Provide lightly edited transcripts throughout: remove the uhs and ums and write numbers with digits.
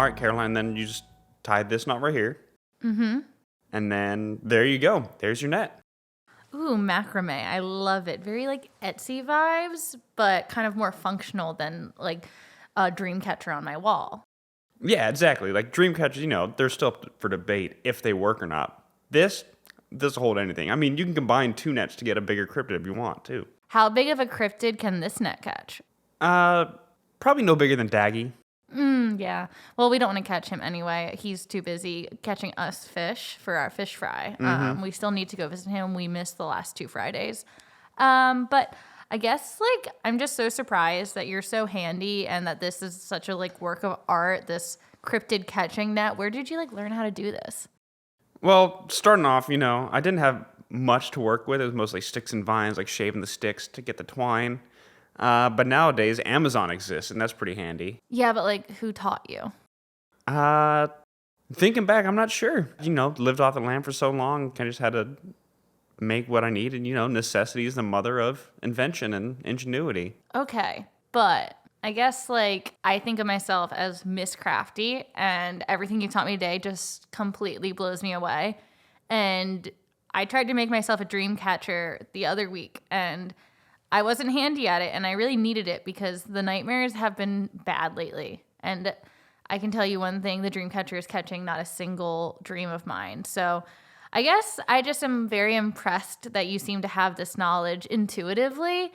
right, Caroline, then you just tie this knot right here. Mm-hmm. And then there you go. There's your net. Ooh, macrame. I love it. Very like Etsy vibes, but kind of more functional than like a dream catcher on my wall. Yeah, exactly. Like dream catchers, they're still up for debate if they work or not. This will hold anything. I mean, you can combine 2 nets to get a bigger cryptid if you want, too. How big of a cryptid can this net catch? Probably no bigger than Daggy. Yeah. Well, we don't want to catch him anyway. He's too busy catching us fish for our fish fry. Mm-hmm. We still need to go visit him. We missed the last 2 Fridays. But I guess I'm just so surprised that you're so handy and that this is such a work of art, this cryptid catching net. Where did you learn how to do this? Well, starting off, I didn't have much to work with. It was mostly sticks and vines, like shaving the sticks to get the twine. But nowadays, Amazon exists, and that's pretty handy. Yeah, but who taught you? Thinking back, I'm not sure. Lived off the land for so long, kind of just had to make what I needed. Necessity is the mother of invention and ingenuity. Okay, but I guess I think of myself as Miss Crafty, and everything you taught me today just completely blows me away. And I tried to make myself a dream catcher the other week, and I wasn't handy at it, and I really needed it because the nightmares have been bad lately. And I can tell you one thing, the dream catcher is catching not a single dream of mine. So I guess I just am very impressed that you seem to have this knowledge intuitively.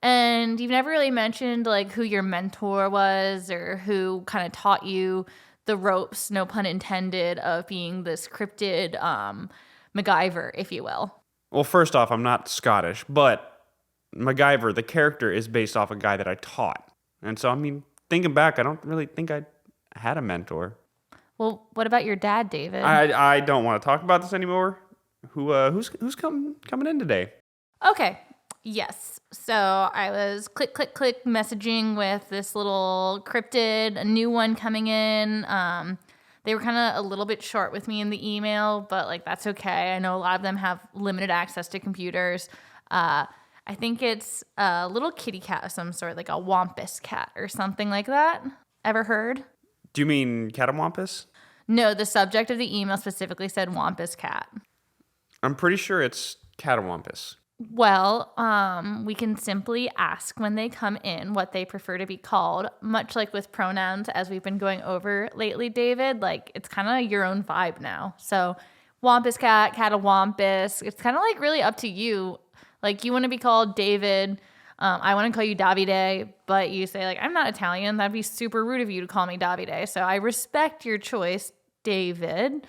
And you've never really mentioned who your mentor was or who kind of taught you the ropes, no pun intended, of being this cryptid MacGyver, if you will. Well, first off, I'm not Scottish, but MacGyver, the character, is based off a guy that I taught. And so, thinking back, I don't really think I had a mentor. Well, what about your dad, David? I don't want to talk about this anymore. Who's coming in today? Okay. Yes. So I was click messaging with this little cryptid, a new one coming in. They were kind of a little bit short with me in the email, but that's okay. I know a lot of them have limited access to computers. I think it's a little kitty cat of some sort, like a Wampus Cat or something like that. Ever heard? Do you mean Catawampus? No, the subject of the email specifically said Wampus Cat. I'm pretty sure it's Catawampus. Well, we can simply ask when they come in what they prefer to be called, much like with pronouns as we've been going over lately, David. It's kind of your own vibe now. So Wampus Cat, Catawampus, it's kind of really up to you. You want to be called David. I want to call you Davide, but you say, I'm not Italian. That'd be super rude of you to call me Davide. So I respect your choice, David.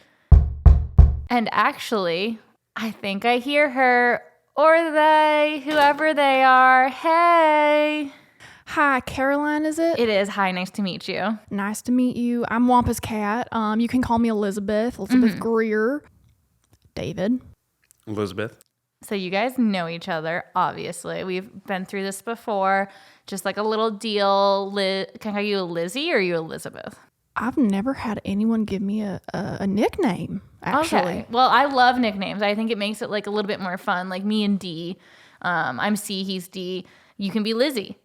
And actually, I think I hear her or they, whoever they are. Hey. Hi, Caroline, is it? It is. Hi, nice to meet you. Nice to meet you. I'm Wampus Cat. You can call me Elizabeth Grier. David. Elizabeth. So you guys know each other, obviously. We've been through this before. Just a little deal. Can I call you Lizzie or are you Elizabeth? I've never had anyone give me a nickname, actually. Okay. Well, I love nicknames. I think it makes it a little bit more fun. Me and D. I'm C, he's D. You can be Lizzie.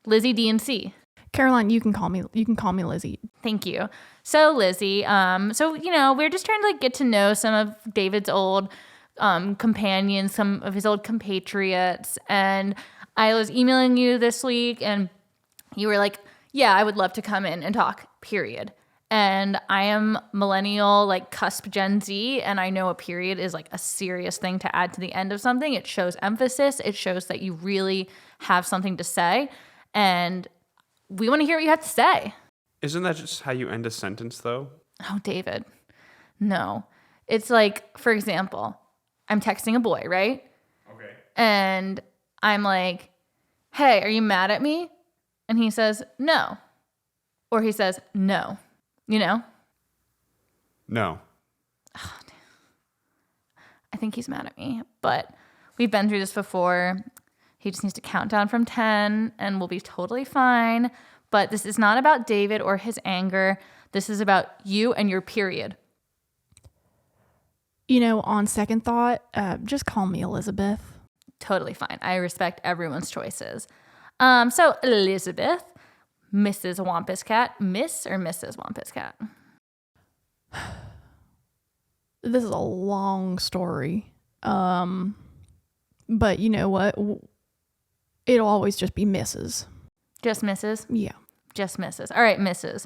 Lizzie, D, and C. Caroline, you can call me Lizzie. Thank you. So Lizzie, we're just trying to get to know some of David's old companions, some of his old compatriots. And I was emailing you this week and you were like, yeah, I would love to come in and talk, period. And I am millennial, cusp Gen Z, and I know a period is a serious thing to add to the end of something. It shows emphasis. It shows that you really have something to say. And we want to hear what you have to say. Isn't that just how you end a sentence, though? Oh, David. No. It's for example, I'm texting a boy, right? Okay. And I'm like, hey, are you mad at me? And he says, no. Or he says, no. No. Oh, I think he's mad at me. But we've been through this before. He just needs to count down from 10 and we'll be totally fine. But this is not about David or his anger. This is about you and your period. On second thought, just call me Elizabeth. Totally fine. I respect everyone's choices. So Elizabeth, Mrs. Wampus Cat. Miss or Mrs. Wampus Cat? This is a long story. But you know what? It'll always just be Mrs. Just Mrs.? Yeah. Just Mrs. All right, Mrs.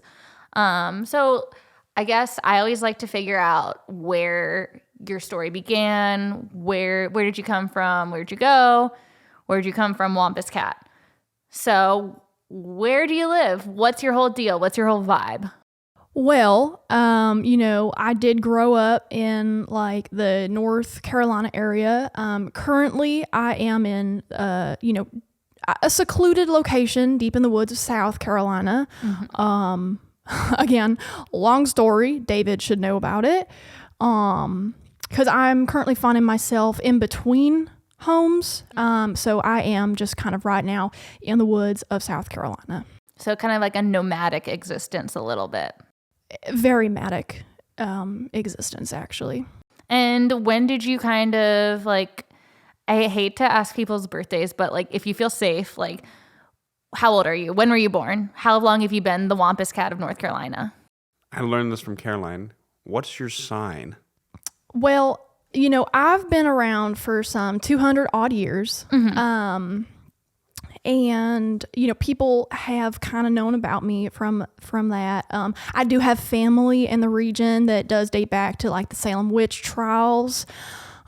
So I guess I always like to figure out where your story began. Where did you come from? Where'd you go? Where'd you come from, Wampus Cat? So where do you live? What's your whole deal? What's your whole vibe? Well, I did grow up in like the North Carolina area. Currently, I am in, a secluded location deep in the woods of South Carolina. Again, long story. David should know about it. Because I'm currently finding myself in between homes. So I am just kind of right now in the woods of South Carolina. So kind of like a nomadic existence a little bit. Very nomadic existence, actually. And when did you kind of like, I hate to ask people's birthdays, but like if you feel safe, like how old are you? When were you born? How long have you been the Wampus Cat of North Carolina? I learned this from Caroline. What's your sign? Well, I've been around for some 200 odd years. And, people have kind of known about me from that. I do have family in the region that does date back to like the Salem witch trials.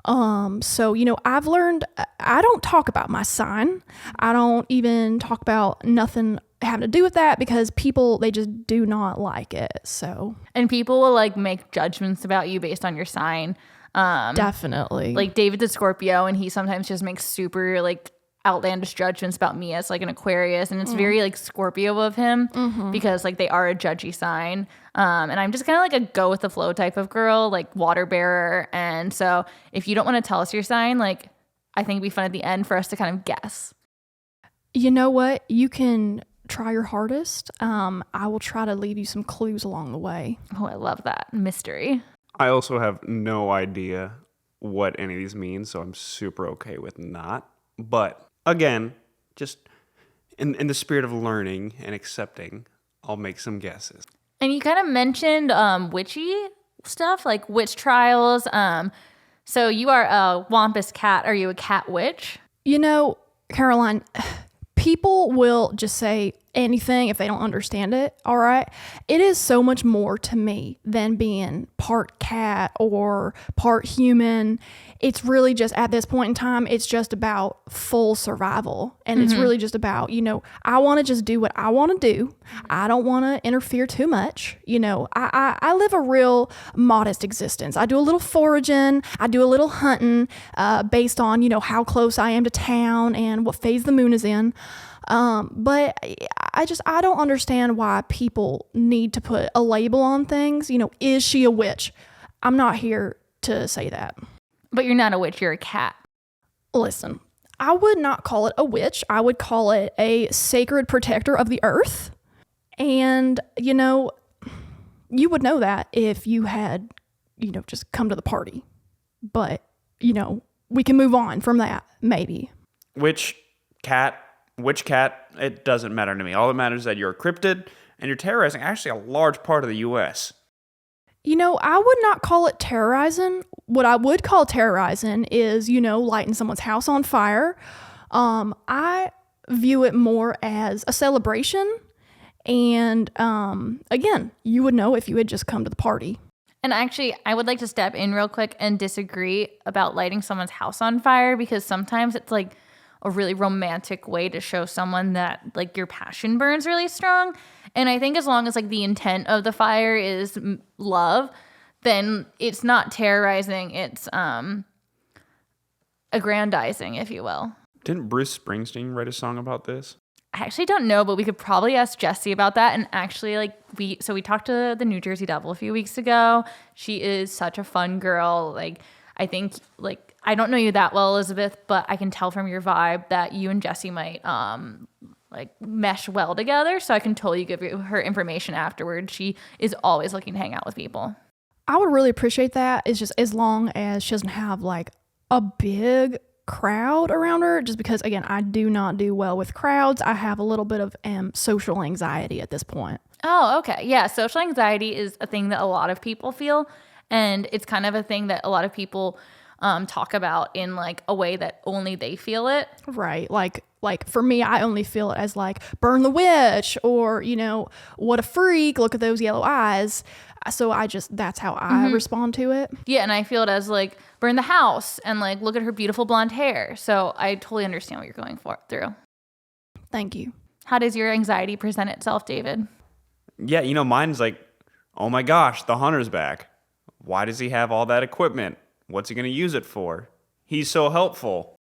So, I've learned, I don't talk about my sign. I don't even talk about nothing having to do with that because people, they just do not like it. So. And people will like make judgments about you based on your sign. Definitely. Like David's a Scorpio and he sometimes just makes super like outlandish judgments about me as like an Aquarius, and it's very like Scorpio of him because like they are a judgy sign, and I'm just kind of like a go with the flow type of girl, like water bearer. And so if you don't want to tell us your sign, like I think it'd be fun at the end for us to kind of guess. You know what? You can try your hardest. I will try to leave you some clues along the way. Oh, I love that mystery. I also have no idea what any of these mean, so I'm super okay with not. But again, just in the spirit of learning and accepting, I'll make some guesses. And you kind of mentioned witchy stuff, like witch trials. So you are a Wampus Cat. Are you a cat witch? Caroline, people will just say anything if they don't understand it, all right? It is so much more to me than being part cat or part human. It's really just, at this point in time, it's just about full survival. And it's really just about, I want to just do what I want to do. I don't want to interfere too much. I live a real modest existence. I do a little foraging. I do a little hunting based on, how close I am to town and what phase the moon is in. But I don't understand why people need to put a label on things. Is she a witch? I'm not here to say that. But you're not a witch, you're a cat. Listen, I would not call it a witch. I would call it a sacred protector of the earth. And, you would know that if you had, just come to the party. But, we can move on from that, maybe. Which cat, it doesn't matter to me. All that matters is that you're a cryptid and you're terrorizing actually a large part of the U.S. I would not call it terrorizing. What I would call terrorizing is, lighting someone's house on fire. I view it more as a celebration. And again, you would know if you had just come to the party. And actually, I would like to step in real quick and disagree about lighting someone's house on fire, because sometimes it's like a really romantic way to show someone that like your passion burns really strong. And I think as long as like the intent of the fire is love, then it's not terrorizing, it's aggrandizing, if you will. Didn't Bruce Springsteen write a song about this? I actually don't know, but we could probably ask Jessie about that. And actually, like we talked to the New Jersey Devil a few weeks ago. She is such a fun girl. Like I think like I don't know you that well, Elizabeth, but I can tell from your vibe that you and Jessie might like mesh well together. So I can totally give you her information afterwards. She is always looking to hang out with people. I would really appreciate that. It's just as long as she doesn't have like a big crowd around her, just because, again, I do not do well with crowds. I have a little bit of social anxiety at this point. Oh, okay. Yeah, social anxiety is a thing that a lot of people feel, and it's kind of a thing that a lot of people talk about in like a way that only they feel it. Right. Like for me, I only feel it as like burn the witch, or, what a freak, look at those yellow eyes. So that's how I respond to it. Yeah, and I feel it as like burn the house and like look at her beautiful blonde hair. So I totally understand what you're going through. Thank you. How does your anxiety present itself, David? Yeah, mine's like, oh my gosh, the hunter's back. Why does he have all that equipment? What's he going to use it for? He's so helpful.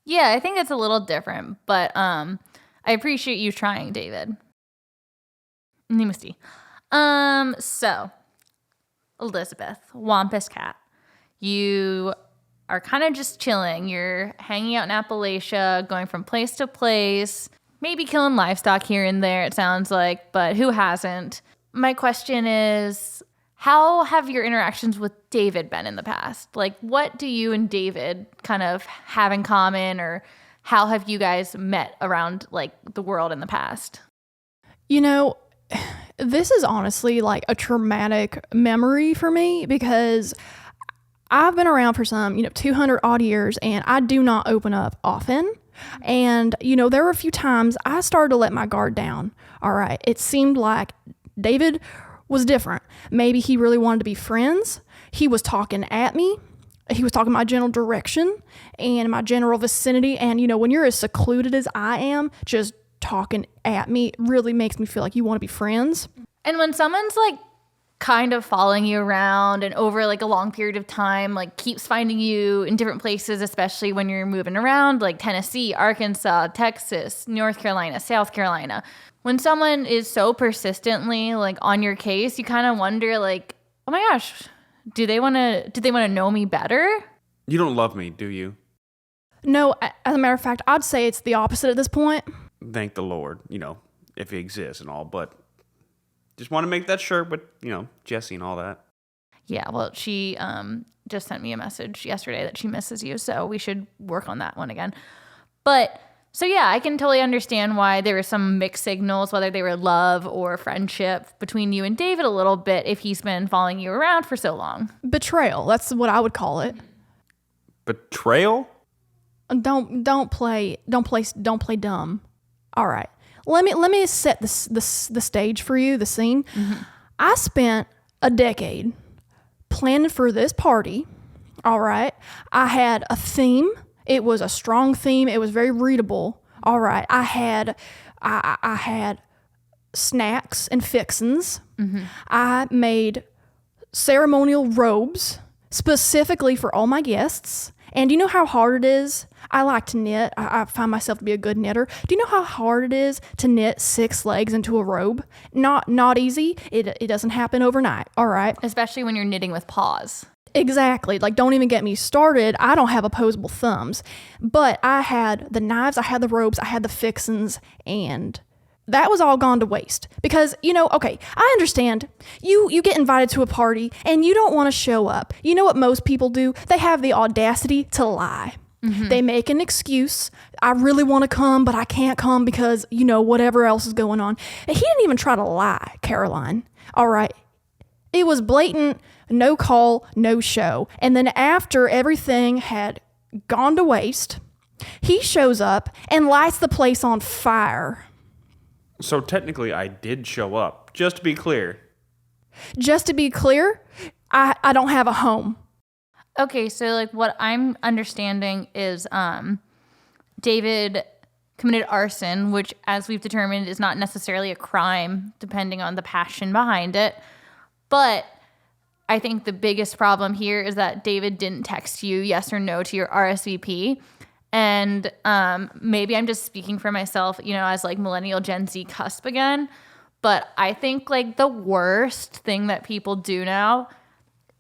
Yeah, I think it's a little different, but I appreciate you trying, David. Namaste. So, Elizabeth, Wampus Cat, you are kind of just chilling. You're hanging out in Appalachia, going from place to place, maybe killing livestock here and there, it sounds like, but who hasn't? My question is, how have your interactions with David been in the past? Like, what do you and David kind of have in common, or how have you guys met around like the world in the past? This is honestly like a traumatic memory for me, because I've been around for some, 200 odd years, and I do not open up often. And, there were a few times I started to let my guard down. All right. It seemed like David was different. Maybe he really wanted to be friends. He was talking at me. He was talking my general direction and my general vicinity. And, when you're as secluded as I am, just talking at me really makes me feel like you want to be friends. And when someone's like kind of following you around and over like a long period of time, like keeps finding you in different places, especially when you're moving around, like Tennessee, Arkansas, Texas, North Carolina, South Carolina. When someone is so persistently like on your case, you kind of wonder like, oh my gosh, did they want to know me better? You don't love me, do you? No, as a matter of fact, I'd say it's the opposite at this point. Thank the Lord, if he exists and all, but just want to make that sure with, Jesse and all that. Yeah, well, she just sent me a message yesterday that she misses you, so we should work on that one again. But, so yeah, I can totally understand why there were some mixed signals, whether they were love or friendship between you and David a little bit, if he's been following you around for so long. Betrayal, that's what I would call it. Betrayal? Don't play dumb. All right. Let me set the stage for you, the scene. Mm-hmm. I spent a decade planning for this party. All right. I had a theme. It was a strong theme. It was very readable. All right. I had snacks and fixins. Mm-hmm. I made ceremonial robes specifically for all my guests. And you know how hard it is? I like to knit. I find myself to be a good knitter. Do you know how hard it is to knit 6 legs into a robe? Not easy. It doesn't happen overnight. All right. Especially when you're knitting with paws. Exactly. Like, don't even get me started. I don't have opposable thumbs. But I had the knives, I had the ropes, I had the fixins, and that was all gone to waste. Because, okay, I understand. You get invited to a party and you don't want to show up. You know what most people do? They have the audacity to lie. Mm-hmm. They make an excuse. I really want to come, but I can't come because, whatever else is going on. And he didn't even try to lie, Caroline. All right. It was blatant, no call, no show. And then after everything had gone to waste, he shows up and lights the place on fire. So technically I did show up, just to be clear. Just to be clear, I don't have a home. Okay, so like what I'm understanding is David committed arson, which, as we've determined, is not necessarily a crime, depending on the passion behind it. But I think the biggest problem here is that David didn't text you yes or no to your RSVP. And maybe I'm just speaking for myself, as like millennial Gen Z cusp again. But I think like the worst thing that people do now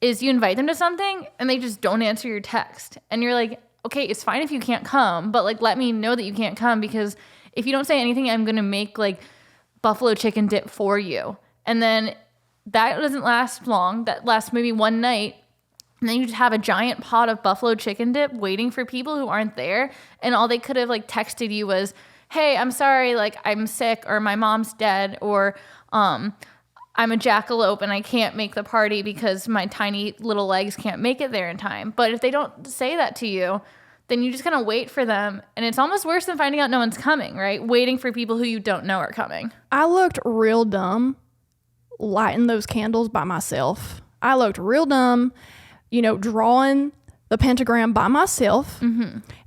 is you invite them to something and they just don't answer your text. And you're like, okay, it's fine if you can't come, but like let me know that you can't come, because if you don't say anything, I'm going to make like buffalo chicken dip for you. And then that doesn't last long. That lasts maybe one night. And then you just have a giant pot of buffalo chicken dip waiting for people who aren't there. And all they could have like texted you was, hey, I'm sorry, like I'm sick, or my mom's dead, or I'm a jackalope and I can't make the party because my tiny little legs can't make it there in time. But if they don't say that to you, then you just kind of wait for them. And it's almost worse than finding out no one's coming, right? Waiting for people who you don't know are coming. I looked real dumb lighting those candles by myself. I looked real dumb, drawing the pentagram by myself.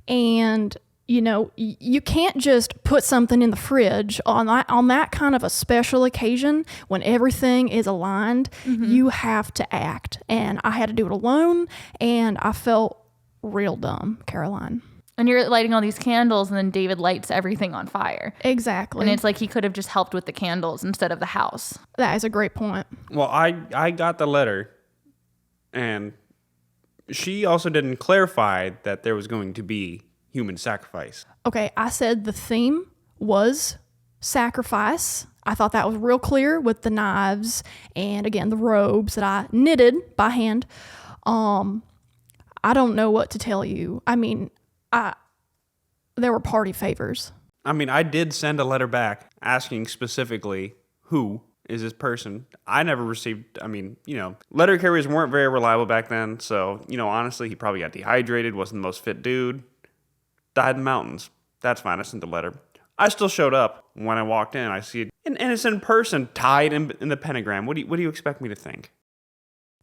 And, you can't just put something in the fridge on that kind of a special occasion when everything is aligned. You have to act. And I had to do it alone, and I felt real dumb, Caroline. And you're lighting all these candles, and then David lights everything on fire. Exactly. And it's like he could have just helped with the candles instead of the house. That is a great point. Well, I got the letter, and she also didn't clarify that there was going to be human sacrifice. Okay, I said the theme was sacrifice. I thought that was real clear with the knives and, again, the robes that I knitted by hand. I don't know what to tell you. I mean, there were party favors. I mean, I did send a letter back asking specifically who is this person. I never received, letter carriers weren't very reliable back then. So, honestly, he probably got dehydrated, wasn't the most fit dude, died in the mountains. That's fine. I sent the letter. I still showed up. When I walked in, I see an innocent person tied in the pentagram. What do you expect me to think?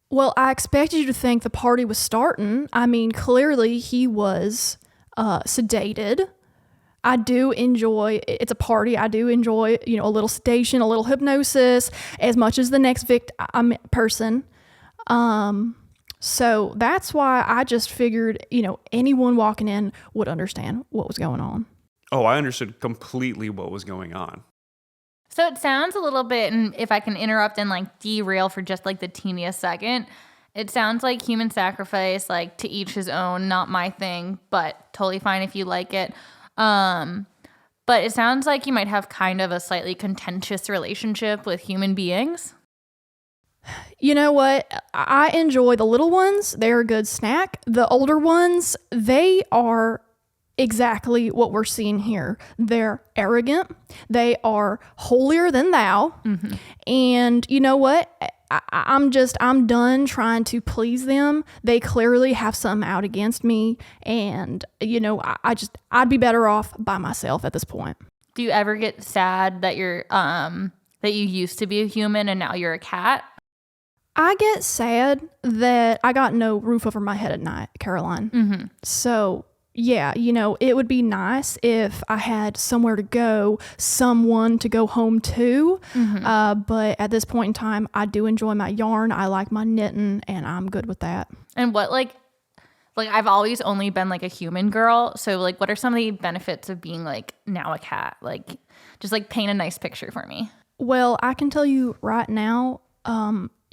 Well, I expected you to think the party was starting. I mean, clearly he was sedated. I do enjoy, it's a party. I do enjoy, a little sedation, a little hypnosis, as much as the next person. So that's why I just figured, anyone walking in would understand what was going on. Oh, I understood completely what was going on. So it sounds a little bit, and if I can interrupt and like derail for just like the teeniest second, it sounds like human sacrifice, like to each his own, not my thing, but totally fine if you like it. But it sounds like you might have kind of a slightly contentious relationship with human beings. You know what? I enjoy the little ones. They're a good snack. The older ones, they are exactly what we're seeing here. They're arrogant. They are holier than thou. And you know what? I'm done trying to please them. They clearly have something out against me. And, I'd be better off by myself at this point. Do you ever get sad that you're, that you used to be a human and now you're a cat? I get sad that I got no roof over my head at night, Caroline. So, yeah, it would be nice if I had somewhere to go, someone to go home to. But at this point in time, I do enjoy my yarn. I like my knitting, and I'm good with that. And what, like I've always only been like a human girl. So like, what are some of the benefits of being like now a cat? Like, just like paint a nice picture for me. Well, I can tell you right now,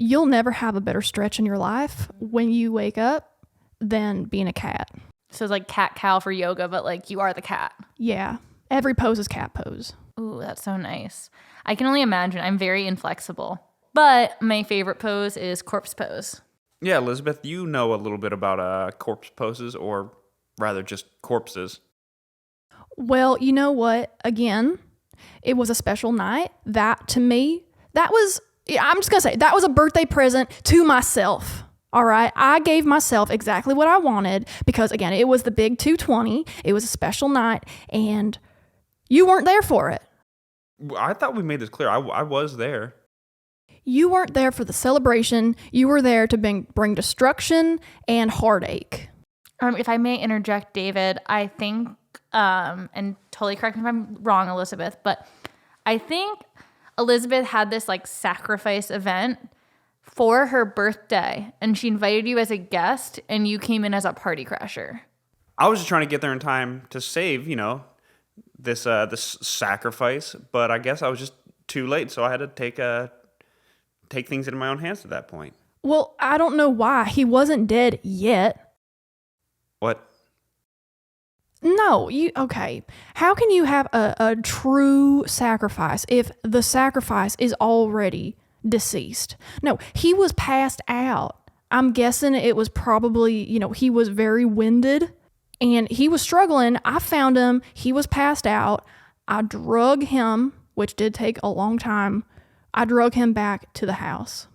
you'll never have a better stretch in your life when you wake up than being a cat. So it's like cat cow for yoga, but like you are the cat. Yeah. Every pose is cat pose. Ooh, that's so nice. I can only imagine. I'm very inflexible. But my favorite pose is corpse pose. Yeah, Elizabeth, you know a little bit about corpse poses, or rather just corpses. Well, you know what? Again, it was a special night. That, to me, I'm just going to say, that was a birthday present to myself. All right. I gave myself exactly what I wanted because, again, it was the big 220. It was a special night, and you weren't there for it. I thought we made this clear. I was there. You weren't there for the celebration. You were there to bring destruction and heartache. If I may interject, David, I think, and totally correct me if I'm wrong, Elizabeth, but I think Elizabeth had this like sacrifice event for her birthday, and she invited you as a guest, and you came in as a party crasher. I was just trying to get there in time to save, this sacrifice, but I guess I was just too late, so I had to take things into my own hands at that point. Well, I don't know why. He wasn't dead yet. What? No, okay. How can you have a true sacrifice if the sacrifice is already deceased? No, he was passed out. I'm guessing it was probably, he was very winded and he was struggling. I found him. He was passed out. I drug him, which did take a long time. I drug him back to the house.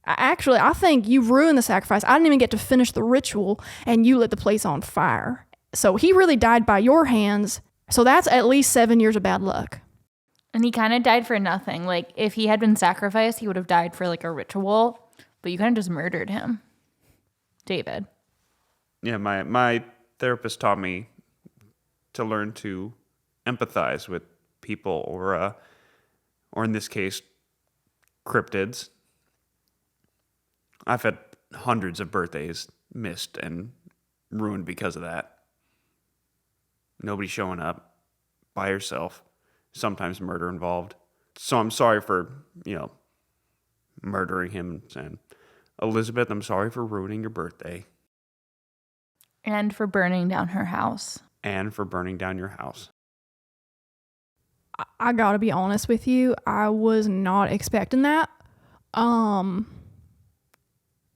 I think you ruined the sacrifice. I didn't even get to finish the ritual and you lit the place on fire. So he really died by your hands. So that's at least 7 years of bad luck. And he kind of died for nothing. Like, if he had been sacrificed, he would have died for, like, a ritual. But you kind of just murdered him. David. Yeah, my therapist taught me to learn to empathize with people or in this case, cryptids. I've had hundreds of birthdays missed and ruined because of that. Nobody showing up by yourself. Sometimes murder involved. So I'm sorry for, murdering him. And Elizabeth, I'm sorry for ruining your birthday. And for burning down her house. And for burning down your house. I gotta be honest with you. I was not expecting that.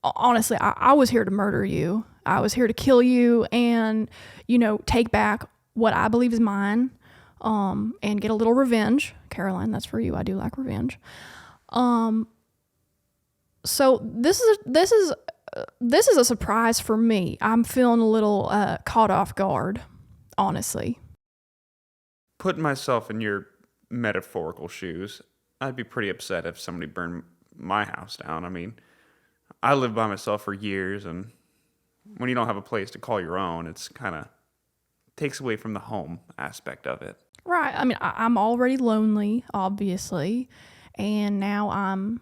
Honestly, I was here to murder you. I was here to kill you and, take back what I believe is mine, and get a little revenge. Caroline, that's for you. I do like revenge. So this is a surprise for me. I'm feeling a little caught off guard, honestly. Putting myself in your metaphorical shoes, I'd be pretty upset if somebody burned my house down. I mean, I lived by myself for years, and when you don't have a place to call your own, it's kind of takes away from the home aspect of it. Right. I mean, I'm already lonely, obviously, and now I'm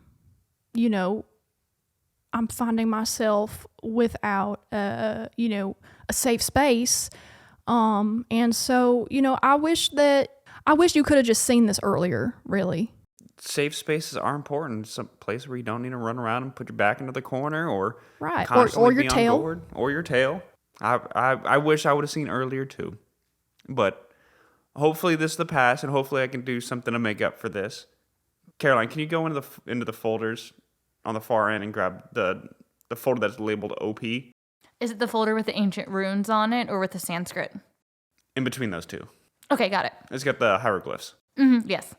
finding myself without, a safe space. And so, I wish you could have just seen this earlier, really. Safe spaces are important. Some place where you don't need to run around and put your back into the corner or right, constantly or your be tail. on board, or your tail. I wish I would have seen earlier too, but hopefully this is the past, and hopefully I can do something to make up for this. Caroline, can you go into the folders on the far end and grab the folder that's labeled OP? Is it the folder with the ancient runes on it or with the Sanskrit? In between those two. Okay, got it. It's got the hieroglyphs. Mm-hmm, yes.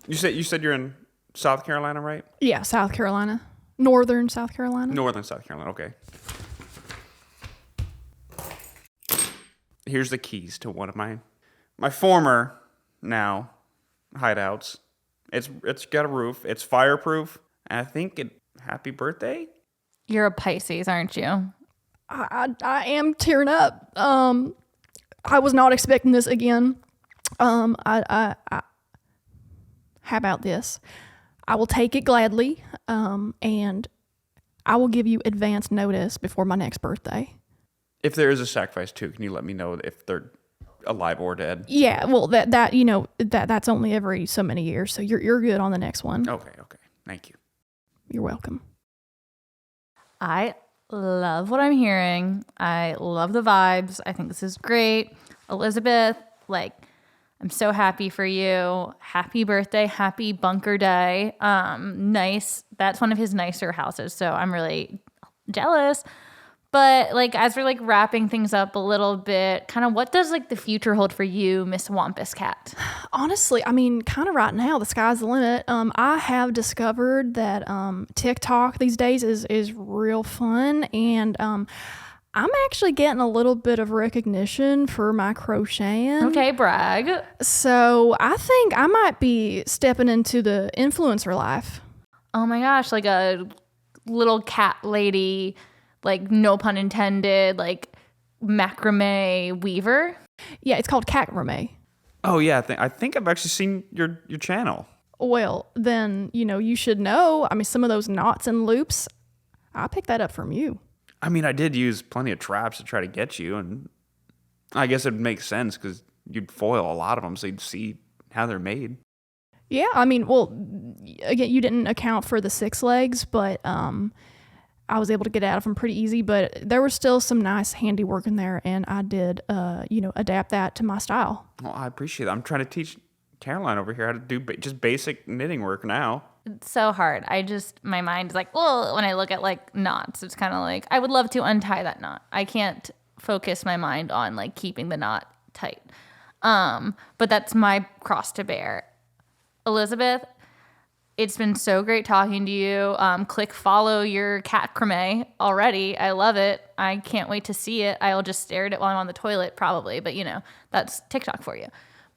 You said you're in South Carolina, right? Yeah, South Carolina. Northern South Carolina. Northern South Carolina, okay. Here's the keys to one of my former now hideouts. It's got a roof. It's fireproof. And I think happy birthday? You're a Pisces, aren't you? I am tearing up. I was not expecting this again. How about this? I will take it gladly, and I will give you advance notice before my next birthday. If there is a sacrifice too, can you let me know if they're alive or dead? Yeah, well, that's only every so many years, so you're good on the next one. Okay. Thank you. You're welcome. I love what I'm hearing. I love the vibes. I think this is great. Elizabeth, I'm so happy for you. Happy birthday. Happy bunker day. Nice. That's one of his nicer houses, so I'm really jealous. But as we're wrapping things up a little bit, kind of what does the future hold for you, Miss Wampus Cat? Honestly, I mean, kind of right now, the sky's the limit. I have discovered that TikTok these days is real fun, and I'm actually getting a little bit of recognition for my crocheting. Okay, brag. So I think I might be stepping into the influencer life. Oh my gosh, a little cat lady. No pun intended, macrame weaver. Yeah, it's called macrame. Oh yeah, I think I've actually seen your channel. Well, then, you should know. I mean, some of those knots and loops, I picked that up from you. I mean, I did use plenty of traps to try to get you, and I guess it would make sense because you'd foil a lot of them, so you'd see how they're made. Yeah, I mean, well, again, you didn't account for the 6 legs, but I was able to get out of them pretty easy, but there was still some nice handiwork in there, and I did, adapt that to my style. Well, I appreciate it. I'm trying to teach Caroline over here how to do just basic knitting work now. It's so hard. My mind is like, oh, when I look at like knots, it's kind of like, I would love to untie that knot. I can't focus my mind on like keeping the knot tight. But that's my cross to bear. Elizabeth, it's been so great talking to you. Click follow your cat creme already. I love it. I can't wait to see it. I'll just stare at it while I'm on the toilet probably, but that's TikTok for you.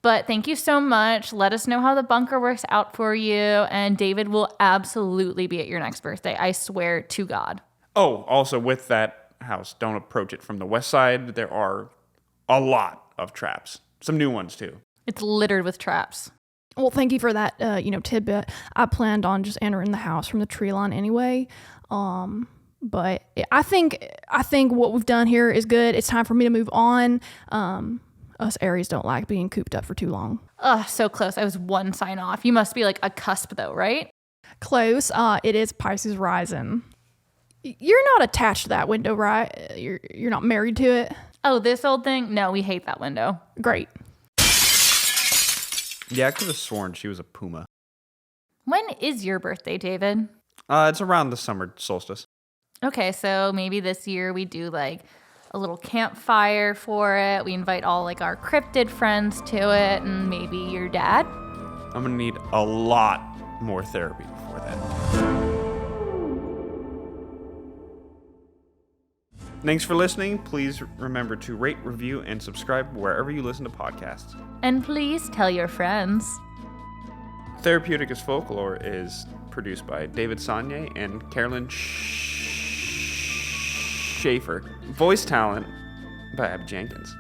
But thank you so much. Let us know how the bunker works out for you. And David will absolutely be at your next birthday. I swear to God. Oh, also with that house, don't approach it from the west side. There are a lot of traps. Some new ones too. It's littered with traps. Well, thank you for that, tidbit. I planned on just entering the house from the tree line anyway. But I think what we've done here is good. It's time for me to move on. Us Aries don't like being cooped up for too long. Ugh, so close. I was one sign off. You must be like a cusp though, right? Close. It is Pisces rising. You're not attached to that window, right? You're not married to it? Oh, this old thing? No, we hate that window. Great. Yeah, I could have sworn she was a puma. When is your birthday, David? It's around the summer solstice. Okay, so maybe this year we do like a little campfire for it. We invite all like our cryptid friends to it and maybe your dad. I'm going to need a lot more therapy before that. Thanks for listening. Please remember to rate, review, and subscribe wherever you listen to podcasts. And please tell your friends. Therapeutic as Folklore is produced by David Songne and Carolyn Schaeffer. Voice talent by Abbie Jenkins.